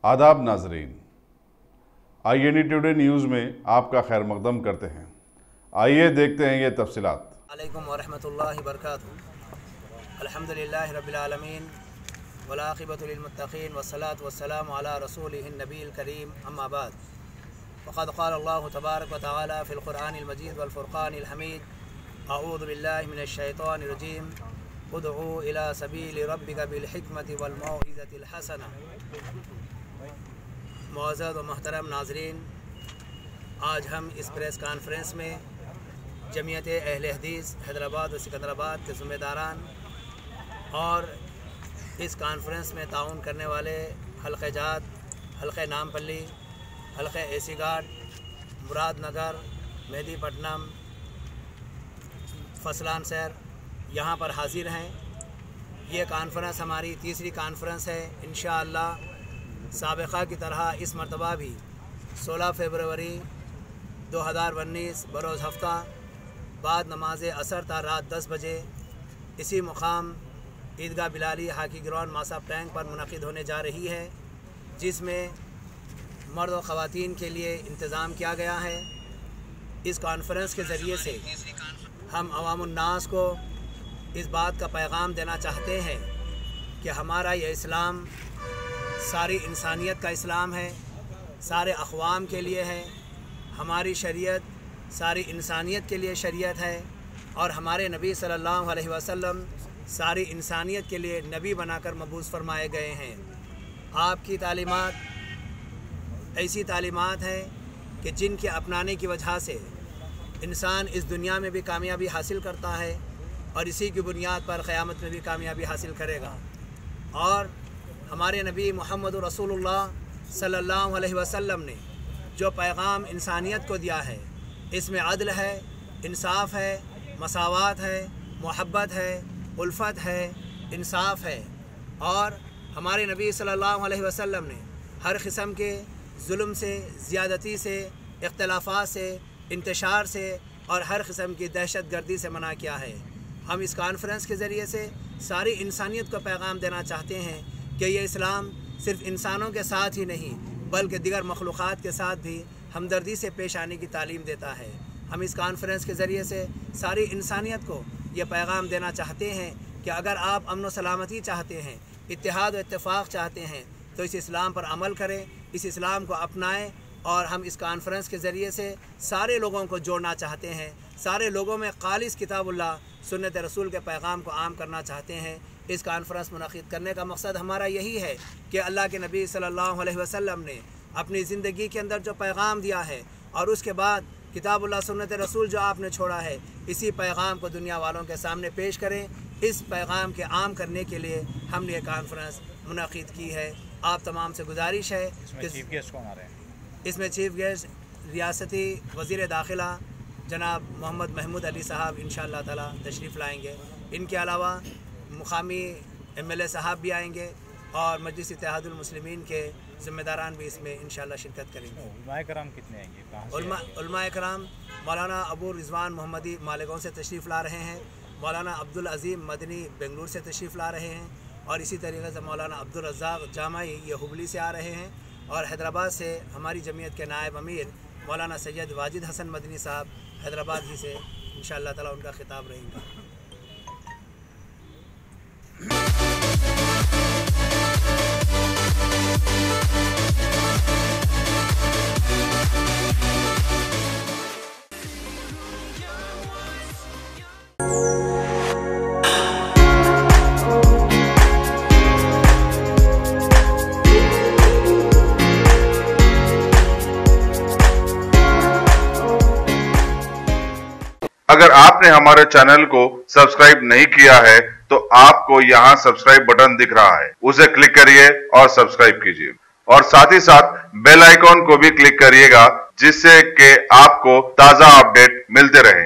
आदाब नाजरीन, INE today news में आपका खैर मकदम करते हैं। आइए देखते हैं ये तफसीलात। अलैकुम वरहमतुल्लाहि वबरकातुहू। अल्हम्दुलिल्लाहि रब्बिल आलमीन वल आक़िबतु लिल मुत्तक़ीन वस्सलातु वस्सलामु अला रसूलिहिन नबील करीम, अम्मा बाद। फ़क़द क़ाल अल्लाहु तबारक व तआला फ़िल क़ुरआनिल मजीद वल फ़ुरक़ानिल हमीद, अऊज़ु बिल्लाहि मिनश शैतानिर रजीम, उदउ इला सबीलि रब्बिका बिल हिकमति वल मौइज़तिल हसना। मुअज़्ज़ज़ व मोहतरम नाज़रीन, आज हम इस प्रेस कॉन्फ्रेंस में जमीयत अहले हदीस हैदराबाद व सिकंदराबाद के ज़िम्मेदारान और इस कॉन्फ्रेंस में ताउन करने वाले हल्क़े जात, हल्क़े नामपल्ली, हल्क़े एसी घाट, मुरादनगर, मेहदीपट्टनम, फसलान सैर यहाँ पर हाज़िर हैं। ये कॉन्फ्रेंस हमारी तीसरी कॉन्फ्रेंस है। इंशाअल्लाह साबिक़ा की तरह इस मरतबा भी 16 फरवरी 2019 बरोज़ हफ्ता बाद नमाज असर था रात 10 बजे इसी मुकाम ईदगाह बिलाली हाकी ग्राउंड मासाब टैंक पर मुनक़िद होने जा रही है, जिसमें मर्द और ख़वातीन के लिए इंतज़ाम किया गया है। इस कॉन्फ्रेंस के ज़रिए से हम अवामुन्नास को इस बात का पैगाम देना चाहते हैं कि हमारा ये इस्लाम सारी इंसानियत का इस्लाम है, सारे अक़वाम के लिए है। हमारी शरीयत सारी इंसानियत के लिए शरीयत है और हमारे नबी सल्लल्लाहु अलैहि वसल्लम सारी इंसानियत के लिए नबी बनाकर मबूस फरमाए गए हैं। आपकी तालीमात ऐसी तालीमात हैं कि जिनके अपनाने की वजह से इंसान इस दुनिया में भी कामयाबी हासिल करता है और इसी की बुनियाद पर क़यामत में भी कामयाबी हासिल करेगा। और हमारे नबी मोहम्मद रसूलुल्लाह सल्लल्लाहु अलैहि वसल्लम ने जो पैगाम इंसानियत को दिया है, इसमें अदल है, इंसाफ है, मसावात है, मोहब्बत है, उल्फत है, इंसाफ है। और हमारे नबी सल्लल्लाहु अलैहि वसल्लम ने हर किस्म के जुल्म से, ज़्यादती से, इख्तिलाफ़ात से, इंतशार से और हर किस्म की दहशत गर्दी से मना किया है। हम इस कॉन्फ्रेंस के ज़रिए से सारी इंसानियत को पैगाम देना चाहते हैं कि ये इस्लाम सिर्फ़ इंसानों के साथ ही नहीं बल्कि दिगर मखलूक़ात के साथ भी हमदर्दी से पेश आने की तालीम देता है। हम इस कॉन्फ्रेंस के ज़रिए से सारी इंसानियत को ये पैगाम देना चाहते हैं कि अगर आप अमन व सलामती चाहते हैं, इत्तेहाद व इत्तेफाक चाहते हैं, तो इस इस्लाम पर अमल करें, इस इस्लाम को अपनाएं। और हम इस कॉन्फ्रेंस के ज़रिए से सारे लोगों को जोड़ना चाहते हैं, सारे लोगों में खालिस किताबुल्लाह सुन्नत रसूल के पैगाम को आम करना चाहते हैं। इस कॉन्फ्रेंस मुनक़िद करने का मकसद हमारा यही है कि अल्लाह के नबी सल्लल्लाहु अलैहि वसल्लम ने अपनी ज़िंदगी के अंदर जो पैगाम दिया है और उसके बाद किताबुल्लाह सुन्नत रसूल जो आपने छोड़ा है, इसी पैगाम को दुनिया वालों के सामने पेश करें। इस पैगाम के आम करने के लिए हमने ये कॉन्फ्रेंस मुनक़िद की है। आप तमाम से गुजारिश है कि चीफ़ गेस्ट कौन आ रहे हैं? इसमें चीफ़ गेस्ट रियासती वज़ीर दाखिला जनाब मोहम्मद महमूद अली साहब इंशाअल्लाह ताला तशरीफ़ लाएँगे। इनके अलावा मुकामी MLA साहब भी आएंगे और मजलिस इत्तेहादुल मुस्लिमीन के ज़िम्मेदारान भी इसमें इंशाअल्लाह शिरकत करेंगे। उलमाए कराम कितने आएंगे? कहाँ से? उलमाए कराम मौलाना अबू रिजवान मोहम्मदी मालेगांव से तशरीफ़ ला रहे हैं, मौलाना अब्दुल अज़ीम मदनी बेंगलुरु से तशरीफ़ ला रहे हैं और इसी तरीके से मौलाना अब्दुल रज़्ज़ाक़ जामाई ये हुबली से आ रहे हैं और हैदराबाद से हमारी जमीयत के नायब अमीर मौलाना सैयद वाजिद हसन मदनी साहब हैदराबाद ही से इंशाअल्लाह ताला उनका खिताब रहेगा। अगर आपने हमारे चैनल को सब्सक्राइब नहीं किया है तो आपको यहाँ सब्सक्राइब बटन दिख रहा है, उसे क्लिक करिए और सब्सक्राइब कीजिए और साथ ही साथ बेल आइकॉन को भी क्लिक करिएगा, जिससे कि आपको ताज़ा अपडेट मिलते रहें।